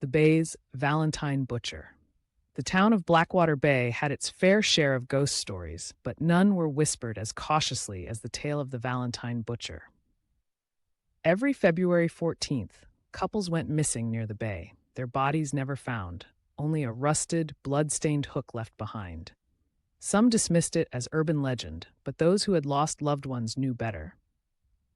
the Bay's Valentine Butcher. The town of Blackwater Bay had its fair share of ghost stories, but none were whispered as cautiously as the tale of the Valentine Butcher. Every February 14th, couples went missing near the bay, their bodies never found, only a rusted, blood-stained hook left behind. Some dismissed it as urban legend, but those who had lost loved ones knew better.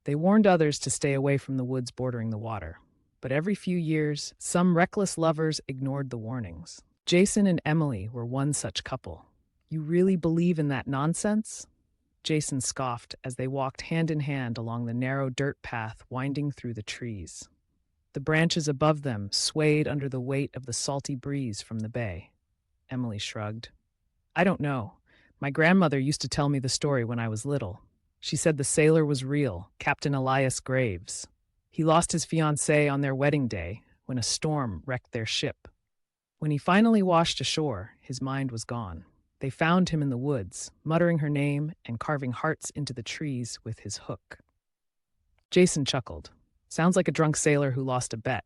They warned others to stay away from the woods bordering the water. But every few years, some reckless lovers ignored the warnings. Jason and Emily were one such couple. "You really believe in that nonsense?" Jason scoffed as they walked hand in hand along the narrow dirt path winding through the trees. The branches above them swayed under the weight of the salty breeze from the bay. Emily shrugged. "I don't know. My grandmother used to tell me the story when I was little. She said the sailor was real, Captain Elias Graves. He lost his fiancée on their wedding day when a storm wrecked their ship. When he finally washed ashore, his mind was gone. They found him in the woods, muttering her name and carving hearts into the trees with his hook." Jason chuckled. "Sounds like a drunk sailor who lost a bet."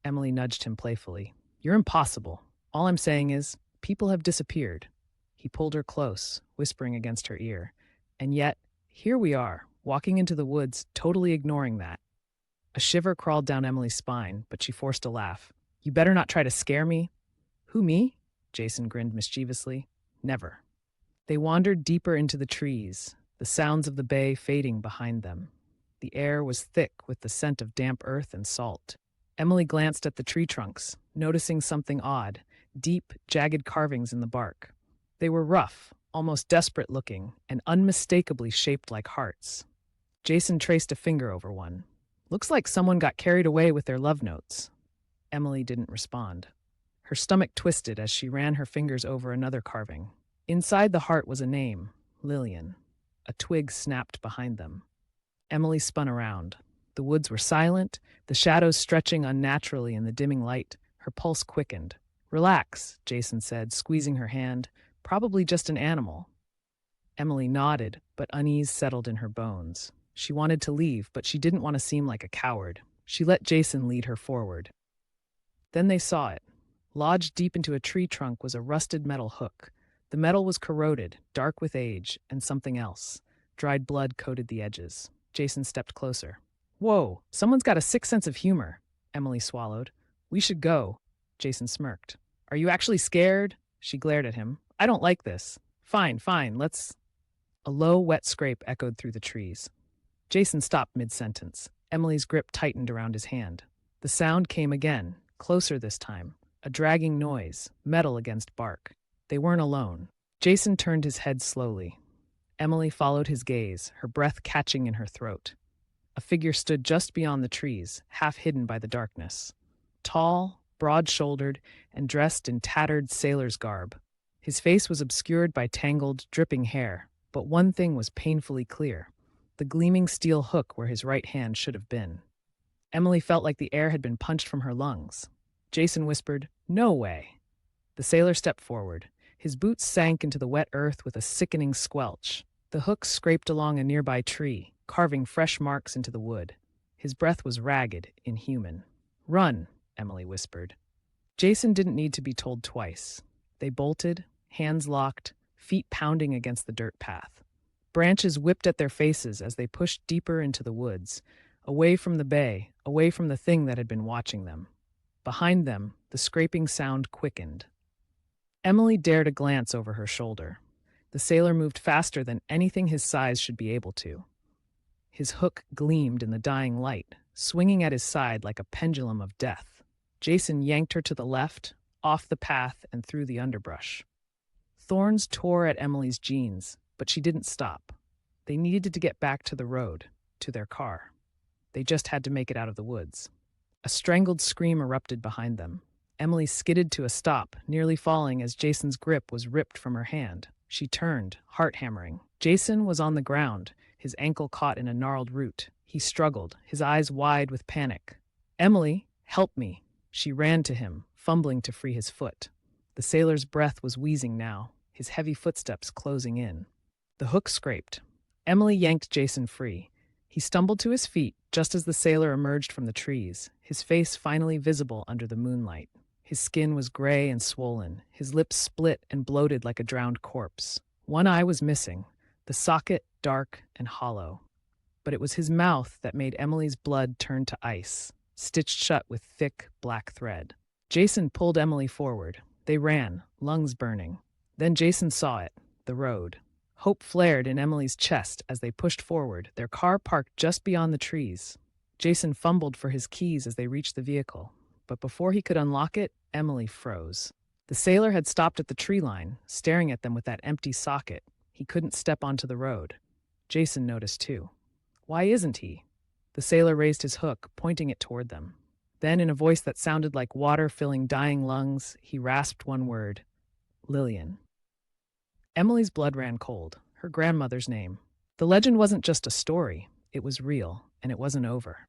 Emily nudged him playfully. "You're impossible. All I'm saying is, people have disappeared." He pulled her close, whispering against her ear. "And yet, here we are, walking into the woods, totally ignoring that." A shiver crawled down Emily's spine, but she forced a laugh. "You better not try to scare me." "Who, me?" Jason grinned mischievously. "Never." They wandered deeper into the trees, the sounds of the bay fading behind them. The air was thick with the scent of damp earth and salt. Emily glanced at the tree trunks, noticing something odd, deep, jagged carvings in the bark. They were rough, almost desperate looking, and unmistakably shaped like hearts. Jason traced a finger over one. "Looks like someone got carried away with their love notes." Emily didn't respond. Her stomach twisted as she ran her fingers over another carving. Inside the heart was a name, Lillian. A twig snapped behind them. Emily spun around. The woods were silent, the shadows stretching unnaturally in the dimming light. Her pulse quickened. "Relax," Jason said, squeezing her hand. "Probably just an animal." Emily nodded, but unease settled in her bones. She wanted to leave, but she didn't want to seem like a coward. She let Jason lead her forward. Then they saw it. Lodged deep into a tree trunk was a rusted metal hook. The metal was corroded, dark with age, and something else. Dried blood coated the edges. Jason stepped closer. "Whoa, someone's got a sick sense of humor." Emily swallowed. "We should go." Jason smirked. "Are you actually scared?" She glared at him. "I don't like this." Fine, let's—" A low, wet scrape echoed through the trees. Jason stopped mid-sentence. Emily's grip tightened around his hand. The sound came again, closer this time. A dragging noise, metal against bark. They weren't alone. Jason turned his head slowly. Emily followed his gaze, her breath catching in her throat. A figure stood just beyond the trees, half hidden by the darkness. Tall, broad-shouldered, and dressed in tattered sailor's garb. His face was obscured by tangled, dripping hair, but one thing was painfully clear: the gleaming steel hook where his right hand should have been. Emily felt like the air had been punched from her lungs. Jason whispered, "No way." The sailor stepped forward. His boots sank into the wet earth with a sickening squelch. The hook scraped along a nearby tree, carving fresh marks into the wood. His breath was ragged, inhuman. "Run," Emily whispered. Jason didn't need to be told twice. They bolted, hands locked, feet pounding against the dirt path. Branches whipped at their faces as they pushed deeper into the woods, away from the bay, away from the thing that had been watching them. Behind them, the scraping sound quickened. Emily dared a glance over her shoulder. The sailor moved faster than anything his size should be able to. His hook gleamed in the dying light, swinging at his side like a pendulum of death. Jason yanked her to the left, off the path and through the underbrush. Thorns tore at Emily's jeans, but she didn't stop. They needed to get back to the road, to their car. They just had to make it out of the woods. A strangled scream erupted behind them. Emily skidded to a stop, nearly falling as Jason's grip was ripped from her hand. She turned, heart hammering. Jason was on the ground, his ankle caught in a gnarled root. He struggled, his eyes wide with panic. "Emily, help me." She ran to him, fumbling to free his foot. The sailor's breath was wheezing now, his heavy footsteps closing in. The hook scraped. Emily yanked Jason free. He stumbled to his feet just as the sailor emerged from the trees, his face finally visible under the moonlight. His skin was gray and swollen, his lips split and bloated like a drowned corpse. One eye was missing, the socket dark and hollow. But it was his mouth that made Emily's blood turn to ice, stitched shut with thick, black thread. Jason pulled Emily forward. They ran, lungs burning. Then Jason saw it, the road. Hope flared in Emily's chest as they pushed forward, their car parked just beyond the trees. Jason fumbled for his keys as they reached the vehicle, but before he could unlock it, Emily froze. The sailor had stopped at the tree line, staring at them with that empty socket. He couldn't step onto the road. Jason noticed too. Why isn't he? The sailor raised his hook, pointing it toward them. Then, in a voice that sounded like water filling dying lungs, he rasped one word: Lillian. Emily's blood ran cold, her grandmother's name. The legend wasn't just a story, it was real, and it wasn't over.